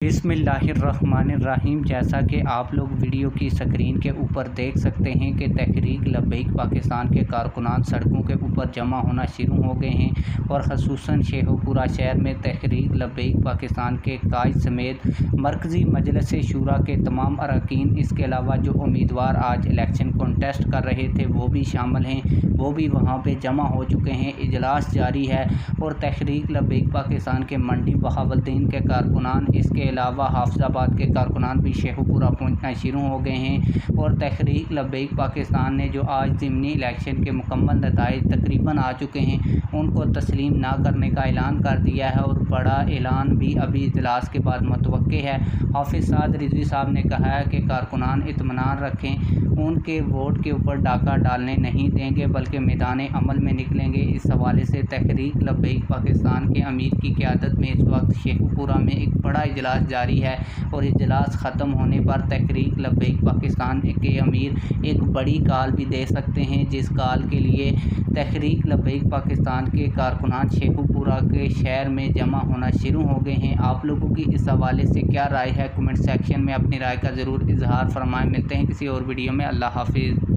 बिस्मिल्लाहिर्रहमानिर्रहीम। जैसा कि आप लोग वीडियो की स्क्रीन के ऊपर देख सकते हैं कि तहरीक लब्बैक पाकिस्तान के कारकुनान सड़कों के ऊपर जमा होना शुरू हो गए हैं और ख़ुसूसन शेखुपुरा शहर में तहरीक लब्बैक पाकिस्तान के कायद समेत मरकज़ी मजलिस शूरा के तमाम अरकान, इसके अलावा जो उम्मीदवार आज इलेक्शन कॉन्टेस्ट कर रहे थे वो भी शामिल हैं, वो भी वहाँ पर जमा हो चुके हैं। इजलास जारी है और तहरीक लब्बैक पाकिस्तान के मंडी बहावलदीन के कारकुनान, इसके अलावा हाफिज़ाबाद के कारकुनान भी शेखुपुरा पहुंचना शुरू हो गए हैं और तहरीक लब्बैक पाकिस्तान ने जो आज ज़िमनी इलेक्शन के मुकम्मल नताइज तकरीबन आ चुके हैं उनको तस्लीम ना करने का ऐलान कर दिया है और बड़ा ऐलान भी अभी इजलास के बाद मुतवक्के है। हाफिज़ साद रिजवी साहब ने कहा है कि कारकुनान इत्मीनान रखें, उनके वोट के ऊपर डाका डालने नहीं देंगे बल्कि मैदान अमल में निकलेंगे। इस हवाले से तहरीक लब्बैक पाकिस्तान के अमीर की क़यादत में इस वक्त शेखुपुरा में एक बड़ा इजलास जारी है और इजलास ख़त्म होने पर तहरीक लब्बैक पाकिस्तान के अमीर एक बड़ी कॉल भी दे सकते हैं, जिस कॉल के लिए तहरीक लब्बैक पाकिस्तान के कारकुनान शेखुपुरा के शहर में जमा होना शुरू हो गए हैं। आप लोगों की इस हवाले से क्या राय है? कमेंट सेक्शन में अपनी राय का ज़रूर इजहार फरमाएं। मिलते हैं किसी और वीडियो में। अल्लाह हाफिज़।